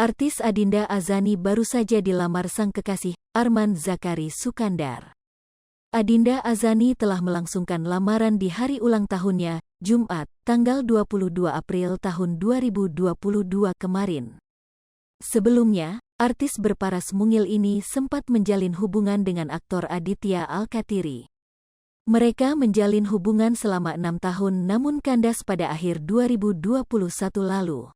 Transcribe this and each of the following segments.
Artis Adinda Azani baru saja dilamar sang kekasih, Arman Zakari Sukandar. Adinda Azani telah melangsungkan lamaran di hari ulang tahunnya, Jumat, tanggal 22 April tahun 2022 kemarin. Sebelumnya, artis berparas mungil ini sempat menjalin hubungan dengan aktor Aditya Alkatiri. Mereka menjalin hubungan selama 6 tahun namun kandas pada akhir 2021 lalu.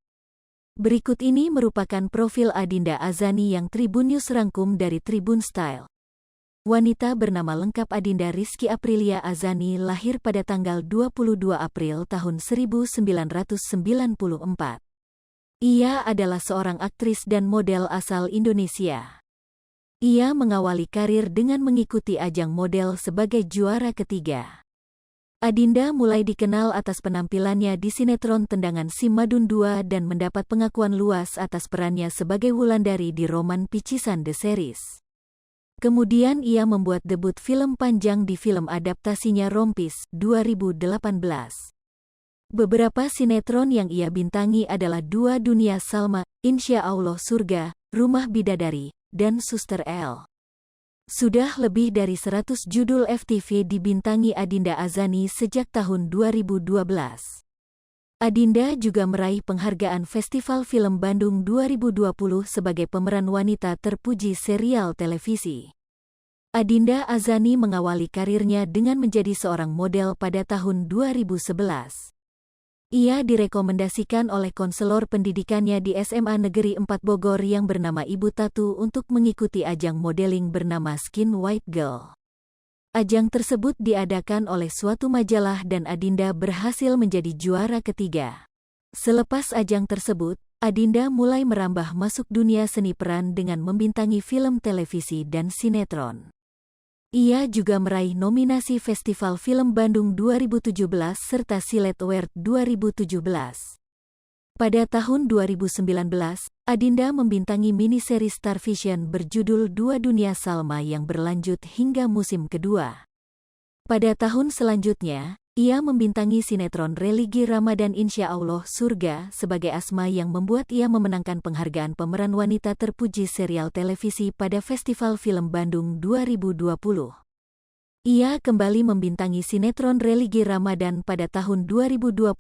Berikut ini merupakan profil Adinda Azani yang Tribun News rangkum dari Tribun Style. Wanita bernama lengkap Adinda Rizky Aprilia Azani lahir pada tanggal 22 April tahun 1994. Ia adalah seorang aktris dan model asal Indonesia. Ia mengawali karir dengan mengikuti ajang model sebagai juara ketiga. Adinda mulai dikenal atas penampilannya di sinetron Tendangan Si Madun 2 dan mendapat pengakuan luas atas perannya sebagai Wulandari di Roman Picisan The Series. Kemudian ia membuat debut film panjang di film adaptasinya Rompis, 2018. Beberapa sinetron yang ia bintangi adalah Dua Dunia Salma, Insya Allah Surga, Rumah Bidadari, dan Suster L. Sudah lebih dari 100 judul FTV dibintangi Adinda Azani sejak tahun 2012. Adinda juga meraih penghargaan Festival Film Bandung 2020 sebagai pemeran wanita terpuji serial televisi. Adinda Azani mengawali karirnya dengan menjadi seorang model pada tahun 2011. Ia direkomendasikan oleh konselor pendidikannya di SMA Negeri 4 Bogor yang bernama Ibu Tatu untuk mengikuti ajang modeling bernama Skin White Girl. Ajang tersebut diadakan oleh suatu majalah dan Adinda berhasil menjadi juara ketiga. Selepas ajang tersebut, Adinda mulai merambah masuk dunia seni peran dengan membintangi film televisi dan sinetron. Ia juga meraih nominasi Festival Film Bandung 2017 serta Silet Award 2017. Pada tahun 2019, Adinda membintangi miniseri Star Vision berjudul Dua Dunia Salma yang berlanjut hingga musim kedua. Pada tahun selanjutnya, ia membintangi sinetron religi Ramadan Insya Allah Surga sebagai Asma yang membuat ia memenangkan penghargaan pemeran wanita terpuji serial televisi pada Festival Film Bandung 2020. Ia kembali membintangi sinetron religi Ramadan pada tahun 2021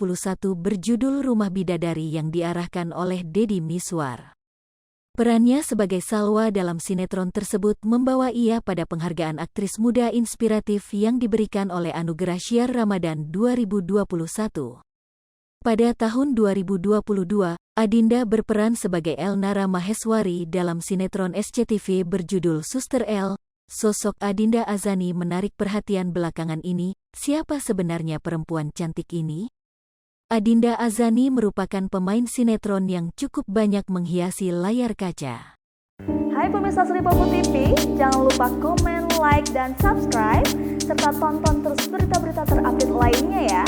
berjudul Rumah Bidadari yang diarahkan oleh Deddy Miswar. Perannya sebagai Salwa dalam sinetron tersebut membawa ia pada penghargaan aktris muda inspiratif yang diberikan oleh Anugerah Syiar Ramadan 2021. Pada tahun 2022, Adinda berperan sebagai Elnara Maheswari dalam sinetron SCTV berjudul Suster L. Sosok Adinda Azani menarik perhatian belakangan ini. Siapa sebenarnya perempuan cantik ini? Adinda Azani merupakan pemain sinetron yang cukup banyak menghiasi layar kaca. Hai pemirsa Sri Popo TV, jangan lupa komen, like, dan subscribe, serta tonton terus berita-berita terupdate lainnya ya.